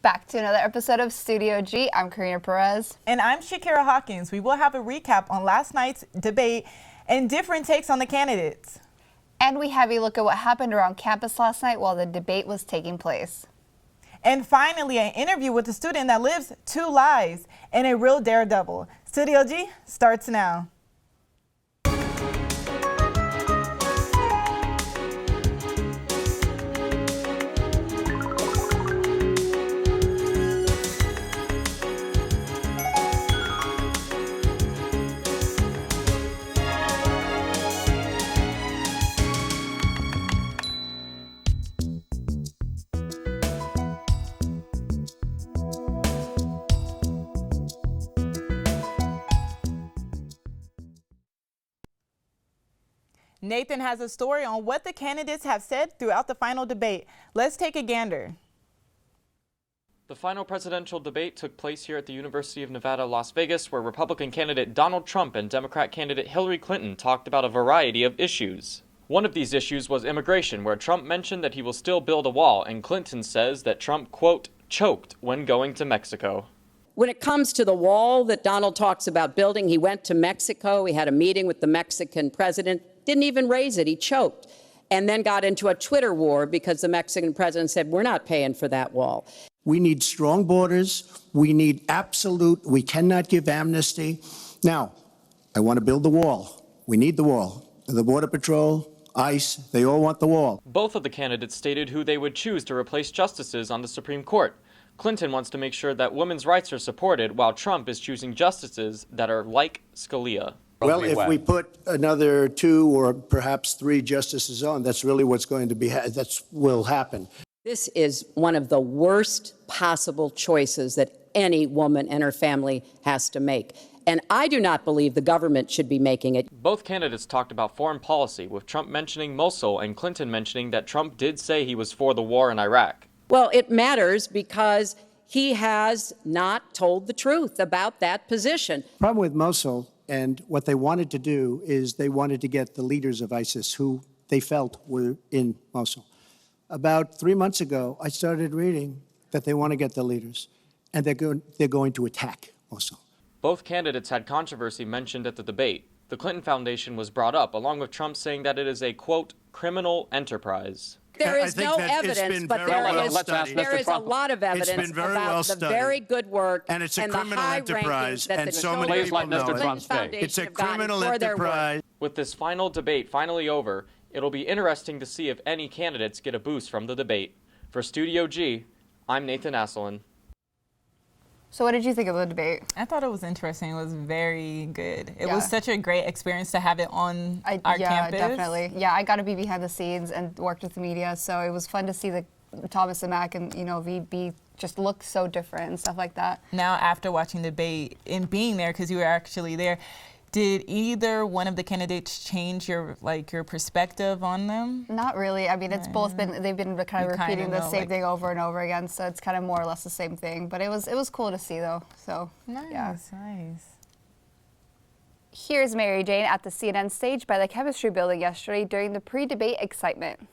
Back to another episode of Studio G. I'm Karina Perez. And I'm Shakira Hawkins. We will have a recap on last night's debate and different takes on the candidates. And we have a look at what happened around campus last night while the debate was taking place. And finally, an interview with a student that lives two lives and a real daredevil. Studio G starts now. Nathan has a story on what the candidates have said throughout the final debate. Let's take a gander. The final presidential debate took place here at the University of Nevada, Las Vegas, where Republican candidate Donald Trump and Democrat candidate Hillary Clinton talked about a variety of issues. One of these issues was immigration, where Trump mentioned that he will still build a wall, and Clinton says that Trump, quote, choked when going to Mexico. When it comes to the wall that Donald talks about building, he went to Mexico. He had a meeting with the Mexican president. Didn't even raise it. He choked and then got into a Twitter war because the Mexican president said, we're not paying for that wall. We need strong borders. We need we cannot give amnesty. Now, I want to build the wall. We need the wall. The Border Patrol, ICE, they all want the wall. Both of the candidates stated who they would choose to replace justices on the Supreme Court. Clinton wants to make sure that women's rights are supported, while Trump is choosing justices that are like Scalia. Well, if we put another 2 or perhaps 3 justices on, that's really what's going to be, will happen. This is one of the worst possible choices that any woman and her family has to make. And I do not believe the government should be making it. Both candidates talked about foreign policy, with Trump mentioning Mosul and Clinton mentioning that Trump did say he was for the war in Iraq. Well, it matters because he has not told the truth about that position. The problem with Mosul and what they wanted to do is they wanted to get the leaders of ISIS who they felt were in Mosul. About 3 months ago, I started reading that they want to get the leaders and they're going to attack Mosul. Both candidates had controversy mentioned at the debate. The Clinton Foundation was brought up, along with Trump saying that it is a, quote, criminal enterprise. There is no evidence, but there is a lot of evidence about the very good work and it's a and criminal the high enterprise, that and the so many people know it. It's a criminal enterprise. With this final debate finally over, it'll be interesting to see if any candidates get a boost from the debate. For Studio G, I'm Nathan Asselin. So what did you think of the debate? I thought it was interesting. It was very good. It was such a great experience to have it on our campus. Yeah, definitely. Yeah, I got to be behind the scenes and worked with the media, so it was fun to see the Thomas and Mac and VB just look so different and stuff like that. Now, after watching the debate and being there, because you were actually there, did either one of the candidates change your perspective on them? Not really. I mean, it's both been, they've been kind of repeating the same thing over and over again, so it's kind of more or less the same thing. But it was cool to see, though. So nice. Here's Mary Jane at the CNN stage by the Chemistry Building yesterday during the pre-debate excitement.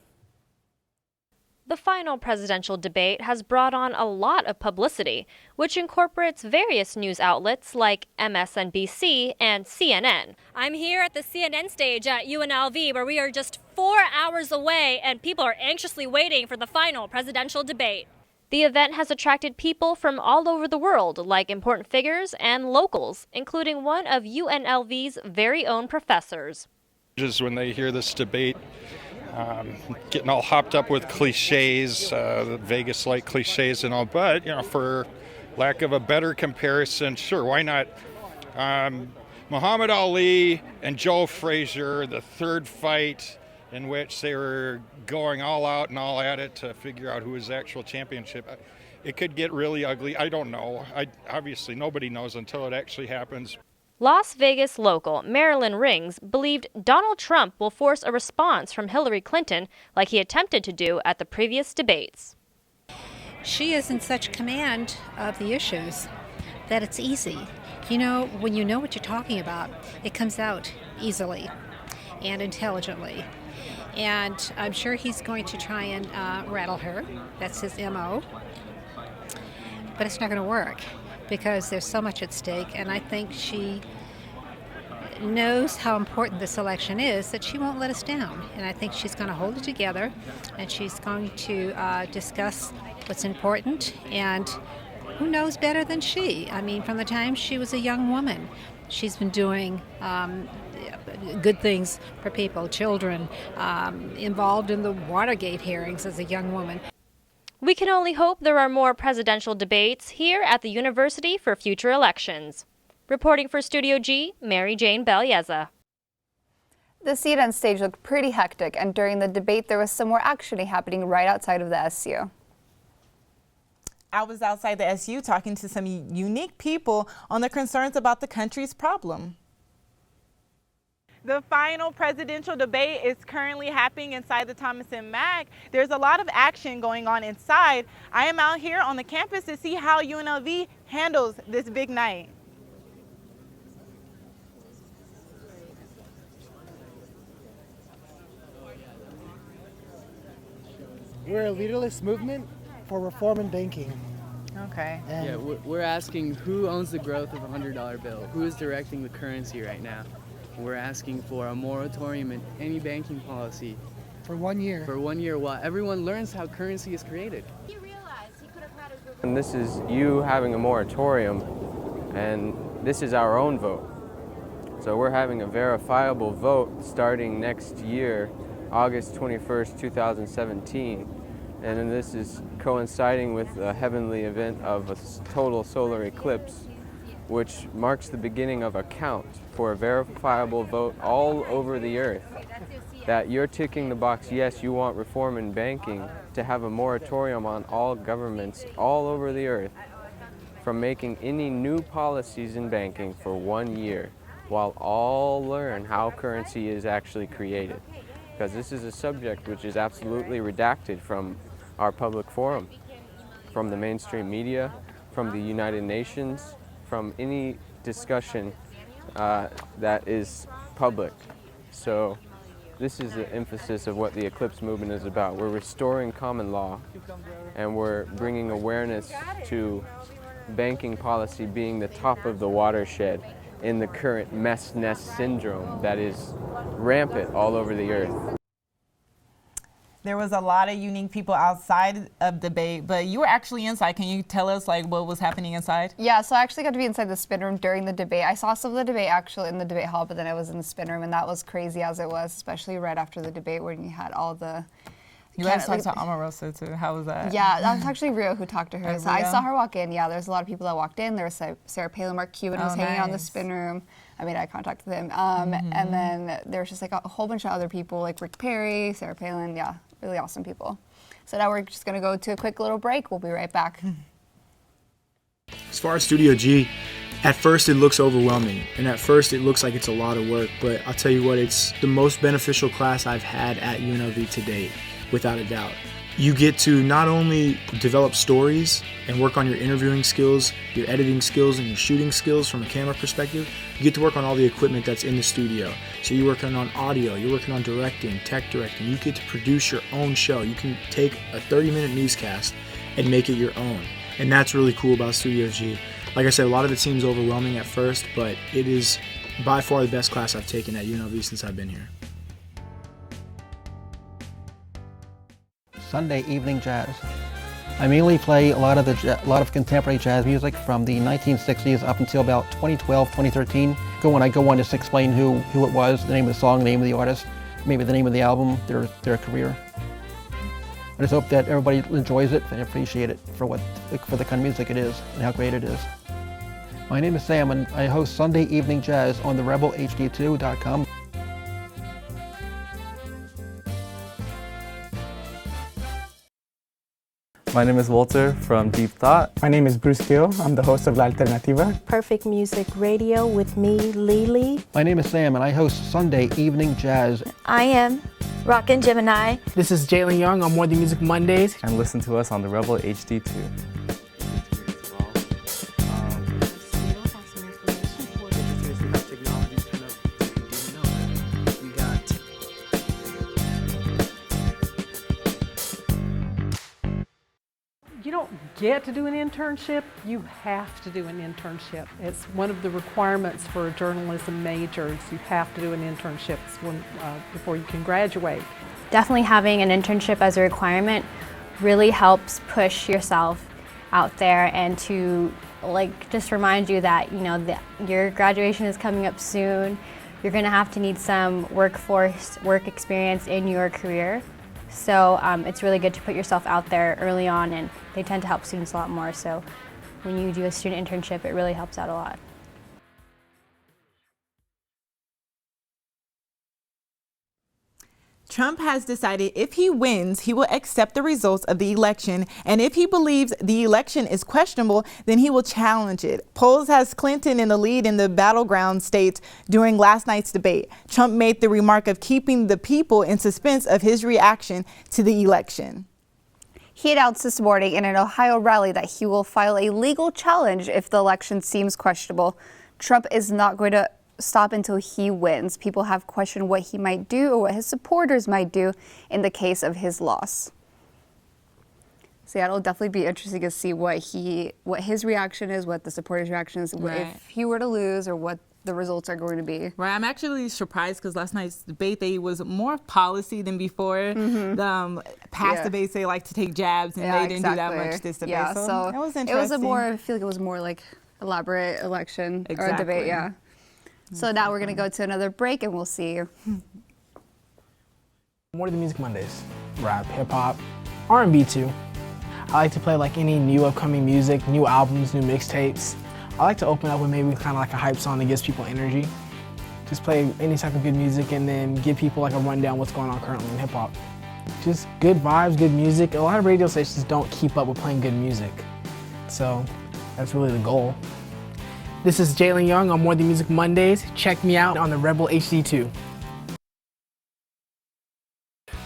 The final presidential debate has brought on a lot of publicity, which incorporates various news outlets like MSNBC and CNN. I'm here at the CNN stage at UNLV, where we are just 4 hours away and people are anxiously waiting for the final presidential debate. The event has attracted people from all over the world, like important figures and locals, including one of UNLV's very own professors. Just when they hear this debate, getting all hopped up with cliches, Vegas-like cliches and all, but, for lack of a better comparison, sure, why not? Muhammad Ali and Joe Frazier, the third fight in which they were going all out and all at it to figure out who was the actual championship. It could get really ugly. I don't know. Obviously, nobody knows until it actually happens. Las Vegas local Marilyn Rings believed Donald Trump will force a response from Hillary Clinton like he attempted to do at the previous debates. She is in such command of the issues that it's easy. When you know what you're talking about, it comes out easily and intelligently. And I'm sure he's going to try and rattle her. That's his MO. but it's not going to work because there's so much at stake, and I think she knows how important this election is that she won't let us down. And I think she's going to hold it together, and she's going to discuss what's important, and who knows better than she? I mean, from the time she was a young woman, she's been doing good things for people, children, involved in the Watergate hearings as a young woman. We can only hope there are more presidential debates here at the university for future elections. Reporting for Studio G, Mary Jane Belyeza. The CNN stage looked pretty hectic, and during the debate there was some more action happening right outside of the SU. I was outside the SU talking to some unique people on their concerns about the country's problem. The final presidential debate is currently happening inside the Thomas & Mack. There's a lot of action going on inside. I am out here on the campus to see how UNLV handles this big night. We're a leaderless movement for reform in banking. Okay. Yeah, we're asking who owns the growth of a $100 bill? Who is directing the currency right now? We're asking for a moratorium in any banking policy. For 1 year. For 1 year while everyone learns how currency is created. And this is you having a moratorium, and this is our own vote. So we're having a verifiable vote starting next year, August 21st, 2017. And then this is coinciding with a heavenly event of a total solar eclipse, which marks the beginning of a count for a verifiable vote all over the earth. That you're ticking the box, yes, you want reform in banking, to have a moratorium on all governments all over the earth from making any new policies in banking for 1 year, while all learn how currency is actually created. Because this is a subject which is absolutely redacted from our public forum, from the mainstream media, from the United Nations, from any discussion that is public. So this is the emphasis of what the Eclipse movement is about. We're restoring common law, and we're bringing awareness to banking policy being the top of the watershed in the current mess nest syndrome that is rampant all over the earth. There was a lot of unique people outside of debate, but you were actually inside. Can you tell us what was happening inside? Yeah, so I actually got to be inside the spin room during the debate. I saw some of the debate actually in the debate hall, but then I was in the spin room, and that was crazy as it was, especially right after the debate when you had all the... You guys talked to Omarosa too. How was that? Yeah, that was actually Rio who talked to her. So I saw her walk in. Yeah, there's a lot of people that walked in. There was Sarah Palin, Mark Cuban was hanging out in the spin room. I made eye contact with him. And then there was just like a whole bunch of other people, like Rick Perry, Sarah Palin. Yeah, really awesome people. So now we're just going to go to a quick little break. We'll be right back. As far as Studio G, at first it looks overwhelming, and at first it looks like it's a lot of work, but I'll tell you what, it's the most beneficial class I've had at UNLV to date, without a doubt. You get to not only develop stories and work on your interviewing skills, your editing skills, and your shooting skills from a camera perspective, you get to work on all the equipment that's in the studio. So you're working on audio, you're working on directing, tech directing, you get to produce your own show. You can take a 30-minute newscast and make it your own. And that's really cool about Studio G. Like I said, a lot of it seems overwhelming at first, but it is by far the best class I've taken at UNLV since I've been here. Sunday evening jazz. I mainly play a lot of contemporary jazz music from the 1960s up until about 2012, 2013. When I go on, just explain who it was, the name of the song, the name of the artist, maybe the name of the album, their career. I just hope that everybody enjoys it and appreciate it for the kind of music it is and how great it is. My name is Sam, and I host Sunday Evening Jazz on the rebelhd2.com. My name is Walter from Deep Thought. My name is Bruce Gill. I'm the host of La Alternativa. Perfect Music Radio with me, Lily. My name is Sam, and I host Sunday Evening Jazz. I am Rockin' Gemini. This is Jalen Young on More Than Music Mondays. And listen to us on the Rebel HD2. You don't get to do an internship, you have to do an internship. It's one of the requirements for a journalism major is you have to do an internship before you can graduate. Definitely having an internship as a requirement really helps push yourself out there and to just remind you that that your graduation is coming up soon. You're going to have to need some work experience in your career. So it's really good to put yourself out there early on, and they tend to help students a lot more. So when you do a student internship, it really helps out a lot. Trump has decided if he wins, he will accept the results of the election. And if he believes the election is questionable, then he will challenge it. Polls has Clinton in the lead in the battleground states during last night's debate. Trump made the remark of keeping the people in suspense of his reaction to the election. He announced this morning in an Ohio rally that he will file a legal challenge if the election seems questionable. Trump is not going to stop until he wins. People have questioned what he might do or what his supporters might do in the case of his loss. So yeah, it'll definitely be interesting to see what his reaction is, what the supporters' reaction is, if he were to lose, or what the results are going to be. Right, I'm actually surprised because last night's debate, they was more policy than before. The past debates, they like to take jabs, and they didn't do that much this debate. Yeah, so it was interesting. It was I feel like it was more like elaborate election or a debate, yeah. So now we're going to go to another break, and we'll see. More than Music Mondays. Rap, hip-hop, R&B too. I like to play any new upcoming music, new albums, new mixtapes. I like to open up with maybe kind of like a hype song that gives people energy. Just play any type of good music and then give people a rundown what's going on currently in hip-hop. Just good vibes, good music. A lot of radio stations don't keep up with playing good music. So that's really the goal. This is Jalen Young on More Than Music Mondays. Check me out on the Rebel HD2.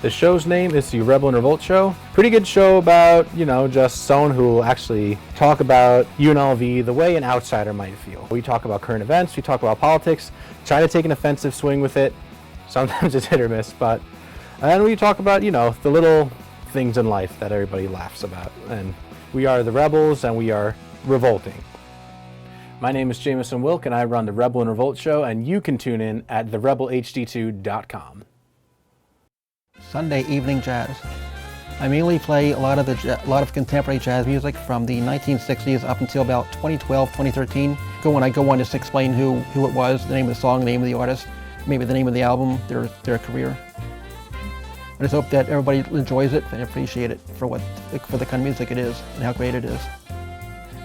The show's name is the Rebel and Revolt Show. Pretty good show about, just someone who will actually talk about UNLV the way an outsider might feel. We talk about current events, we talk about politics, try to take an offensive swing with it. Sometimes it's hit or miss, and then we talk about, the little things in life that everybody laughs about. And we are the Rebels, and we are revolting. My name is Jameson Wilk, and I run the Rebel and Revolt Show, and you can tune in at therebelhd2.com. Sunday evening jazz. I mainly play a lot of contemporary jazz music from the 1960s up until about 2012, 2013. When I go on to explain who it was, the name of the song, the name of the artist, maybe the name of the album, their career. I just hope that everybody enjoys it and appreciate it for the kind of music it is and how great it is.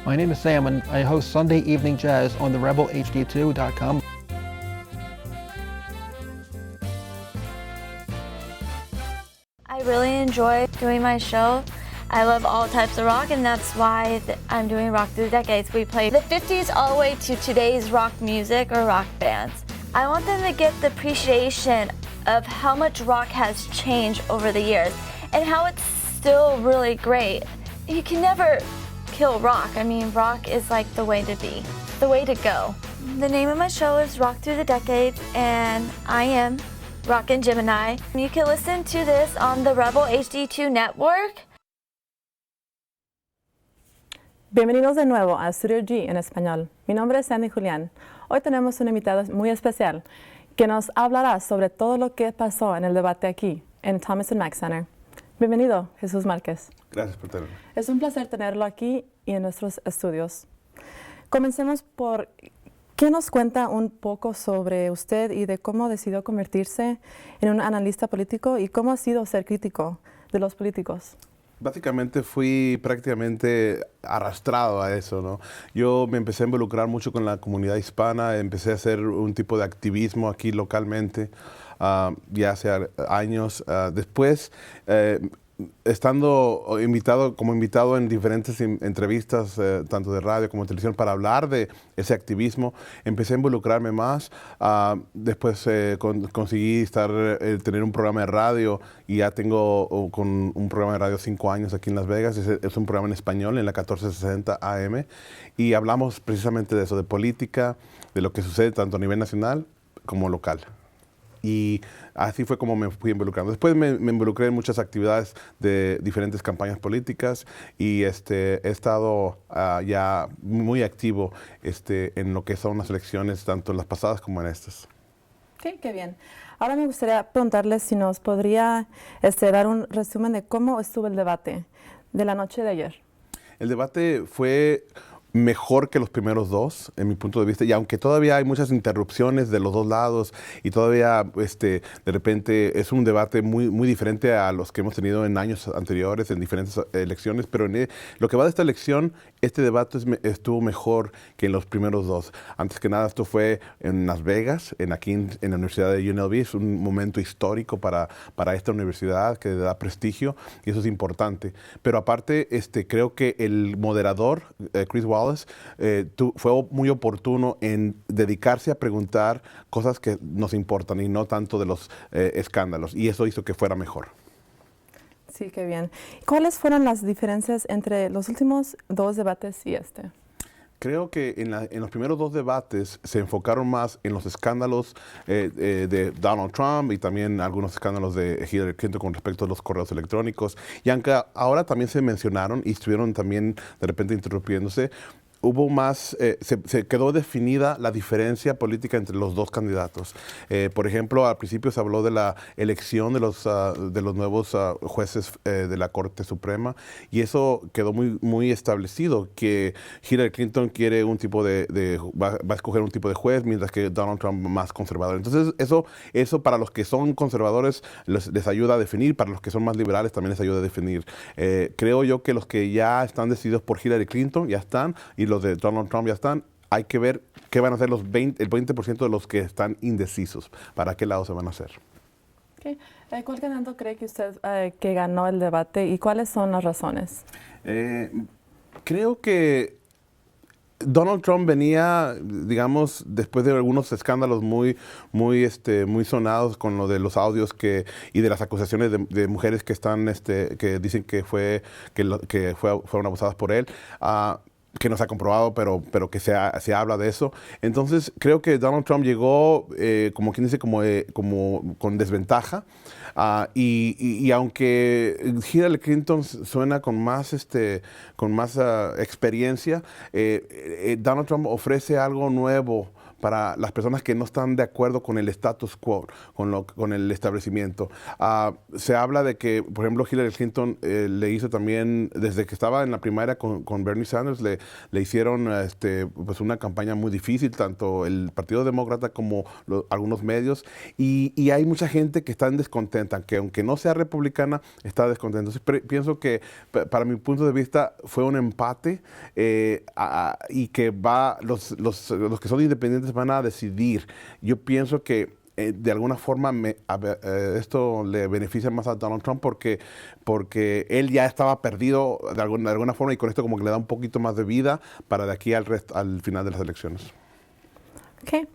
My name is Sam, and I host Sunday Evening Jazz on therebelhd2.com. I really enjoy doing my show. I love all types of rock, and that's why I'm doing Rock Through the Decades. We play the 50s all the way to today's rock music or rock bands. I want them to get the appreciation of how much rock has changed over the years and how it's still really great. You can never kill rock. I mean, rock is the way to be, the way to go. The name of my show is Rock Through the Decades, and I am Rockin' Gemini. You can listen to this on the Rebel HD2 network. Bienvenidos de nuevo a Studio G en español. Mi nombre es Sandy Julián. Hoy tenemos una invitada muy especial que nos hablará sobre todo lo que pasó en el debate aquí, en Thomas & Mack Center. Bienvenido, Jesús Márquez. Gracias por tenerme. Es un placer tenerlo aquí y en nuestros estudios. Comencemos por ¿qué nos cuenta un poco sobre usted y de cómo decidió convertirse en un analista político y cómo ha sido ser crítico de los políticos? Básicamente fui prácticamente arrastrado a eso, ¿no? Yo me empecé a involucrar mucho con la comunidad hispana, empecé a hacer un tipo de activismo aquí localmente ya hace años. Después, estando como invitado en diferentes entrevistas, tanto de radio como de televisión, para hablar de ese activismo, empecé a involucrarme más. Después conseguí tener un programa de radio y ya tengo con un programa de radio 5 años aquí en Las Vegas. Es un programa en español en la 1460 AM y hablamos precisamente de eso, de política, de lo que sucede tanto a nivel nacional como local. y así fue como me fui involucrando. Después me involucré en muchas actividades de diferentes campañas políticas y he estado ya muy activo en lo que son las elecciones, tanto en las pasadas como en estas. Okay, qué bien. Ahora me gustaría preguntarle si nos podría dar un resumen de cómo estuvo el debate de la noche de ayer. El debate fue mejor que los primeros dos, en mi punto de vista, y aunque todavía hay muchas interrupciones de los dos lados y todavía de repente es un debate muy diferente a los que hemos tenido en años anteriores, en diferentes elecciones, pero en lo que va de esta elección, este debate estuvo mejor que en los primeros dos. Antes que nada, esto fue en Las Vegas, aquí en la Universidad de UNLV, es un momento histórico para esta universidad que da prestigio y eso es importante. Pero aparte, creo que el moderador, Chris Wallace, fue muy oportuno en dedicarse a preguntar cosas que nos importan y no tanto de los escándalos, y eso hizo que fuera mejor. Sí, qué bien. ¿Cuáles fueron las diferencias entre los últimos dos debates y este? Creo que en los primeros dos debates se enfocaron más en los escándalos de Donald Trump y también algunos escándalos de Hillary Clinton con respecto a los correos electrónicos. Y aunque ahora también se mencionaron y estuvieron también de repente interrumpiéndose, hubo más, se quedó definida la diferencia política entre los dos candidatos. Por ejemplo, al principio se habló de la elección de los nuevos jueces de la Corte Suprema y eso quedó muy establecido, que Hillary Clinton quiere un tipo va a escoger un tipo de juez, mientras que Donald Trump más conservador. Entonces, eso para los que son conservadores les ayuda a definir, para los que son más liberales también les ayuda a definir. Creo yo que los que ya están decididos por Hillary Clinton ya están, y los de Donald Trump ya están. Hay que ver qué van a hacer el 20% de los que están indecisos, para qué lado se van a hacer. Okay. ¿Cuál candidato cree que usted que ganó el debate y cuáles son las razones? Creo que Donald Trump venía, digamos, después de algunos escándalos muy sonados con lo de los audios y de las acusaciones de mujeres que están, que dicen que fueron abusadas por él. Que no se ha comprobado, pero que se habla de eso. Entonces, creo que Donald Trump llegó, como quien dice, como con desventaja. Y aunque Hillary Clinton suena con más experiencia, Donald Trump ofrece algo nuevo para las personas que no están de acuerdo con el status quo, con el establecimiento. Se habla de que, por ejemplo, Hillary Clinton le hizo también, desde que estaba en la primaria con Bernie Sanders, le hicieron pues una campaña muy difícil, tanto el Partido Demócrata como algunos medios, y hay mucha gente que está en descontenta, que aunque no sea republicana, está descontenta. Entonces, pienso que, para mi punto de vista, fue un empate y que los que son independientes van a decidir. Yo pienso que de alguna forma esto le beneficia más a Donald Trump porque él ya estaba perdido de alguna forma, y con esto como que le da un poquito más de vida para de aquí al final de las elecciones. Okay.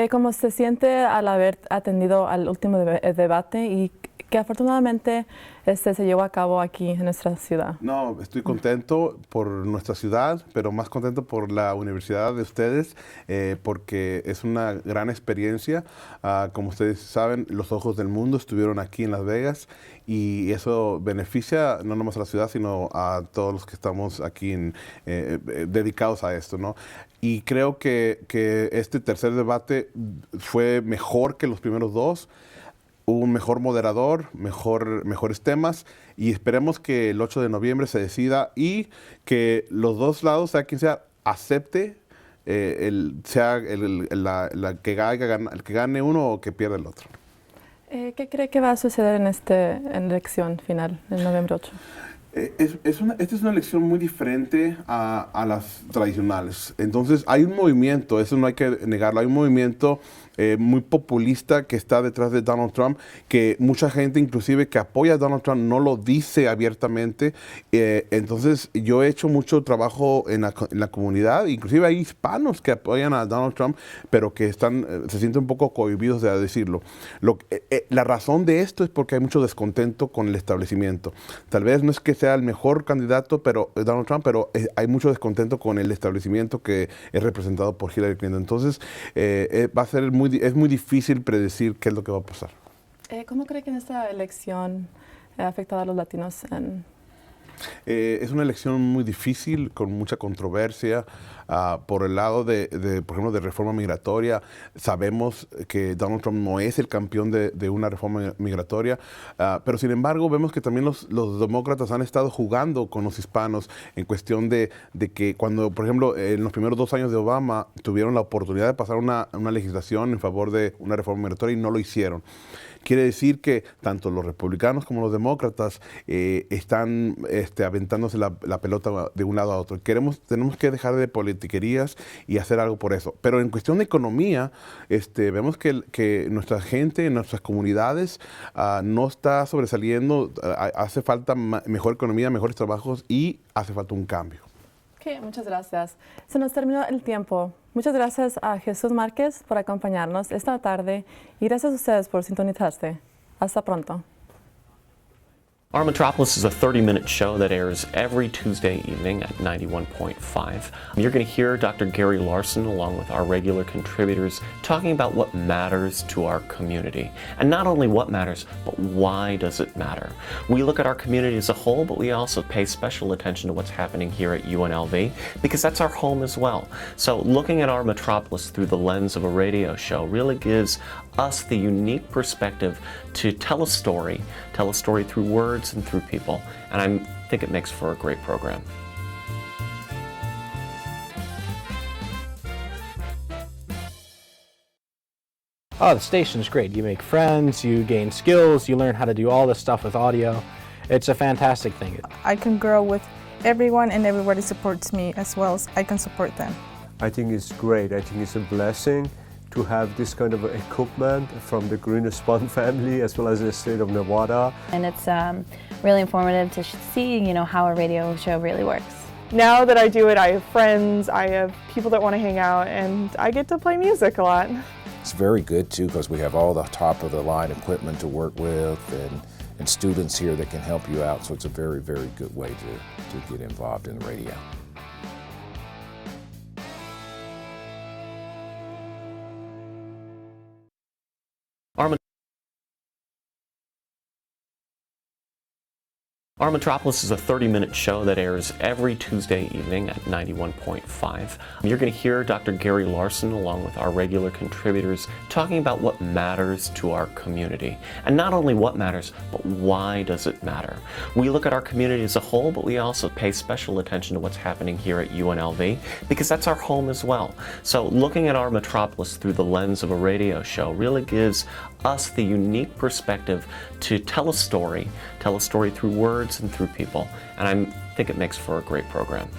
¿Cómo se siente al haber atendido al último debate y que afortunadamente se llevó a cabo aquí en nuestra ciudad? No, estoy contento por nuestra ciudad, pero más contento por la universidad de ustedes, porque es una gran experiencia. Como ustedes saben, los ojos del mundo estuvieron aquí en Las Vegas, y eso beneficia no nomás a la ciudad, sino a todos los que estamos aquí dedicados a esto, ¿no? Y creo que este tercer debate fue mejor que los primeros dos. Hubo un mejor moderador, mejores temas, y esperemos que el 8 de noviembre se decida y que los dos lados, sea quien sea, acepte el que gane uno o que pierda el otro. ¿Qué cree que va a suceder en esta elección final, el noviembre 8? Esta es una elección muy diferente a las tradicionales. Entonces hay un movimiento, eso no hay que negarlo, hay un movimiento muy populista que está detrás de Donald Trump, que mucha gente inclusive que apoya a Donald Trump no lo dice abiertamente. Entonces yo he hecho mucho trabajo en la comunidad, inclusive hay hispanos que apoyan a Donald Trump, pero que se sienten un poco cohibidos de decirlo. La razón de esto es porque hay mucho descontento con el establecimiento. Tal vez no es que sea el mejor candidato, Donald Trump, pero hay mucho descontento con el establecimiento que es representado por Hillary Clinton. Entonces va a ser muy es muy difícil predecir qué es lo que va a pasar. ¿Cómo cree que en esta elección ha afectado a los latinos? Es una elección muy difícil, con mucha controversia. Por el lado por ejemplo, de reforma migratoria, sabemos que Donald Trump no es el campeón de una reforma migratoria, pero sin embargo vemos que también los demócratas han estado jugando con los hispanos en cuestión de que cuando, por ejemplo, en los primeros 2 años de Obama tuvieron la oportunidad de pasar una legislación en favor de una reforma migratoria y no lo hicieron. Quiere decir que tanto los republicanos como los demócratas están aventándose la pelota de un lado a otro. Tenemos que dejar de politiquerías y hacer algo por eso. Pero en cuestión de economía, vemos que nuestra gente, nuestras comunidades no está sobresaliendo. Hace falta mejor economía, mejores trabajos y hace falta un cambio. Ok, muchas gracias. Se nos terminó el tiempo. Muchas gracias a Jesús Márquez por acompañarnos esta tarde y gracias a ustedes por sintonizarse. Hasta pronto. Our Metropolis is a 30-minute show that airs every Tuesday evening at 91.5. You're going to hear Dr. Gary Larson along with our regular contributors talking about what matters to our community. And not only what matters, but why does it matter? We look at our community as a whole, but we also pay special attention to what's happening here at UNLV because that's our home as well. So looking at our Metropolis through the lens of a radio show really gives us the unique perspective to tell a story through words and through people, and I think it makes for a great program. Oh, the station's great. You make friends, you gain skills, you learn how to do all this stuff with audio. It's a fantastic thing. I can grow with everyone and everybody supports me as well as I can support them. I think it's great. I think it's a blessing to have this kind of equipment from the Green Spawn family as well as the state of Nevada. And it's really informative to see, how a radio show really works. Now that I do it, I have friends, I have people that want to hang out, and I get to play music a lot. It's very good too because we have all the top of the line equipment to work with and students here that can help you out. So it's a very, very good way to get involved in the radio. Our Metropolis is a 30-minute show that airs every Tuesday evening at 91.5. You're going to hear Dr. Gary Larson along with our regular contributors talking about what matters to our community. And not only what matters, but why does it matter? We look at our community as a whole, but we also pay special attention to what's happening here at UNLV because that's our home as well. So looking at our Metropolis through the lens of a radio show really gives us the unique perspective to tell a story through words and through people, and I think it makes for a great program.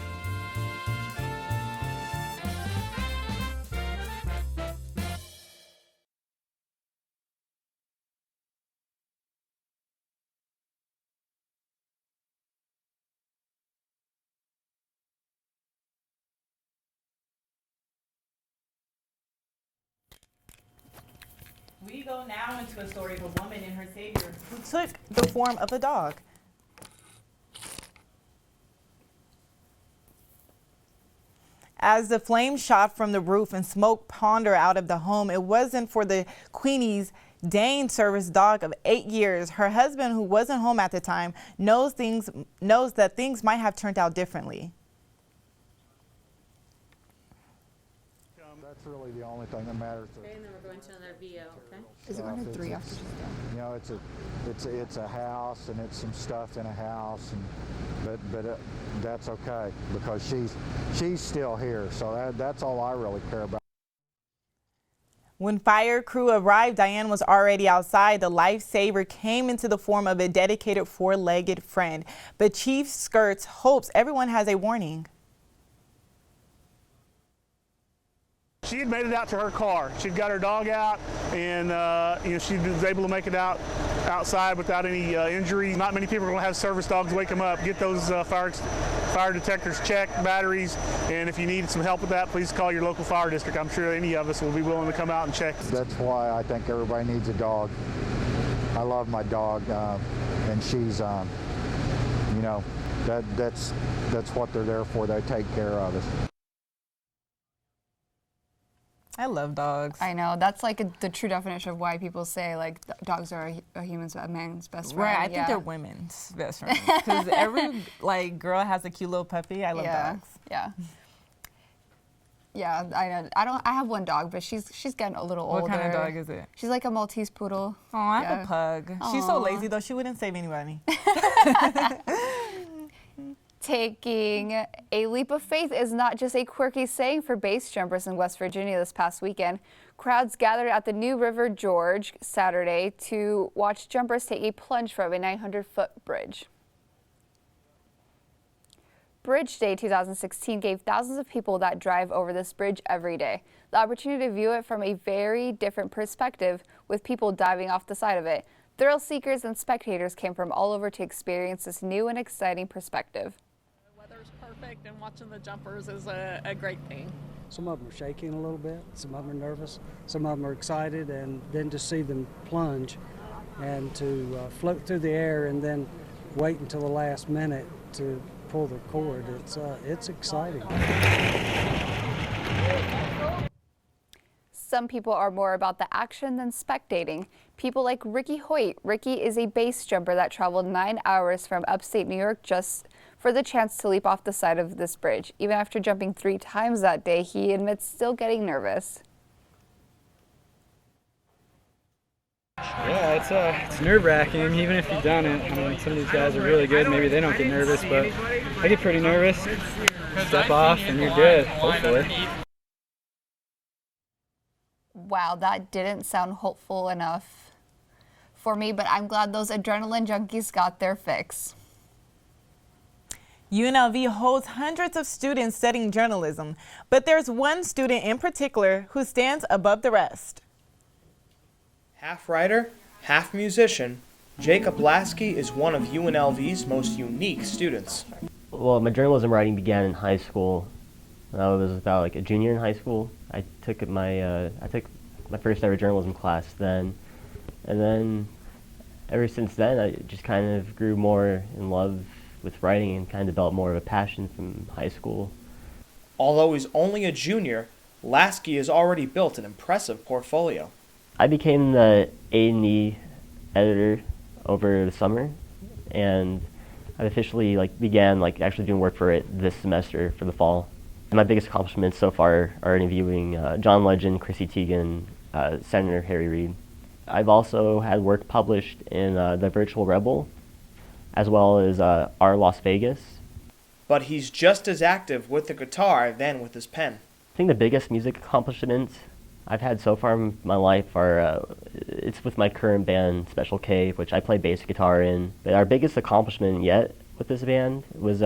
We go now into a story of a woman and her savior who took the form of a dog. As the flames shot from the roof and smoke pondered out of the home, it wasn't for the Queenie's Dane service dog of 8 years. Her husband, who wasn't home at the time, knows that things might have turned out differently. That's really the only thing that matters. Okay, and then we're going to another VO, okay? Is it 103 after she's done? It's a house and it's some stuff in a house, but that's okay because she's still here. So that's all I really care about. When fire crew arrived, Diane was already outside. The lifesaver came into the form of a dedicated four-legged friend. But Chief Skirts hopes everyone has a warning. She had made it out to her car. She'd got her dog out, and she was able to make it outside without any injury. Not many people are going to have service dogs wake them up. Get those fire detectors checked, batteries, and if you need some help with that, please call your local fire district. I'm sure any of us will be willing to come out and check. That's why I think everybody needs a dog. I love my dog, and she's, that's what they're there for. They take care of us. I love dogs. I know. That's like the true definition of why people say like dogs are a man's best friend. Right. I think they're women's best friends because every like girl has a cute little puppy. I love dogs. Yeah. Yeah, I know. I have one dog, but she's getting a little older. What kind of dog is it? She's like a Maltese poodle. Oh, I have a pug. She's so lazy though. She wouldn't save anybody. Taking a leap of faith is not just a quirky saying for base jumpers in West Virginia this past weekend. Crowds gathered at the New River Gorge Saturday to watch jumpers take a plunge from a 900-foot bridge. Bridge Day 2016 gave thousands of people that drive over this bridge every day the opportunity to view it from a very different perspective, with people diving off the side of it. Thrill seekers and spectators came from all over to experience this new and exciting perspective. The weather's perfect, and watching the jumpers is a great thing. Some of them are shaking a little bit, some of them are nervous, some of them are excited, and then to see them plunge and to float through the air and then wait until the last minute to pull the cord, it's exciting. Some people are more about the action than spectating. People like Ricky Hoyt. Ricky is a base jumper that traveled 9 hours from upstate New York just for the chance to leap off the side of this bridge. Even after jumping 3 times that day, he admits still getting nervous. Yeah, it's nerve-wracking, even if you've done it. I mean, some of these guys are really good. Maybe they don't get nervous, but I get pretty nervous. Step off and you're good, hopefully. Wow, that didn't sound hopeful enough for me, but I'm glad those adrenaline junkies got their fix. UNLV holds hundreds of students studying journalism, but there's one student in particular who stands above the rest. Half writer, half musician, Jacob Lasky is one of UNLV's most unique students. Well, my journalism writing began in high school. I was about like a junior in high school. I took my first ever journalism class then, and then ever since then I just kind of grew more in love with writing and kind of developed more of a passion from high school. Although he's only a junior, Lasky has already built an impressive portfolio. I became the A&E editor over the summer, and I officially began actually doing work for it this semester for the fall. My biggest accomplishments so far are interviewing John Legend, Chrissy Teigen, Senator Harry Reid. I've also had work published in The Virtual Rebel, as well as Our Las Vegas. But he's just as active with the guitar than with his pen. I think the biggest music accomplishments I've had so far in my life are it's with my current band, Special K, which I play bass guitar in. But our biggest accomplishment yet with this band was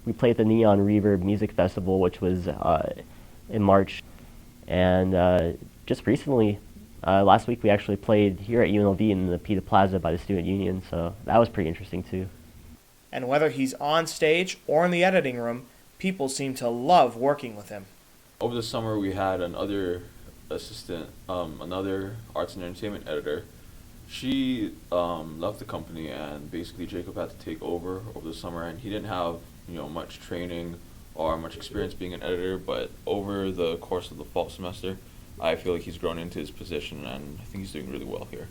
we played at the Neon Reverb Music Festival, which was in March. And just recently, last week, we actually played here at UNLV in the PETA Plaza by the Student Union, so that was pretty interesting too. And whether he's on stage or in the editing room, people seem to love working with him. Over the summer, we had another assistant, another arts and entertainment editor. She left the company, and basically Jacob had to take over the summer, and he didn't have much training or much experience being an editor, but over the course of the fall semester, I feel like he's grown into his position, and I think he's doing really well here.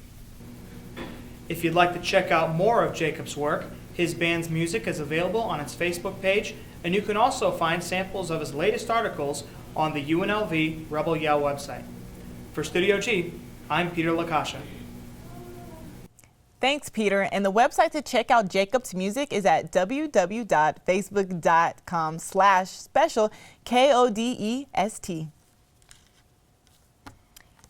If you'd like to check out more of Jacob's work, his band's music is available on its Facebook page, and you can also find samples of his latest articles on the UNLV Rebel Yell website. For Studio G, I'm Peter Lakasha. Thanks, Peter. And the website to check out Jacob's music is at www.facebook.com/special KODEST.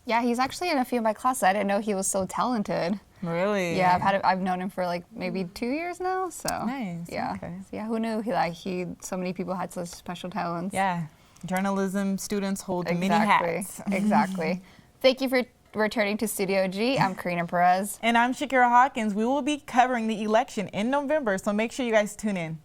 Yeah, he's actually in a few of my classes. I didn't know he was so talented. Really? Yeah, I've known him for maybe 2 years now. So nice. Yeah, okay. So yeah. Who knew so many people had such special talents? Yeah, journalism students hold many hats. Exactly. Thank you for returning to Studio G. I'm Karina Perez. And I'm Shakira Hawkins. We will be covering the election in November, so make sure you guys tune in.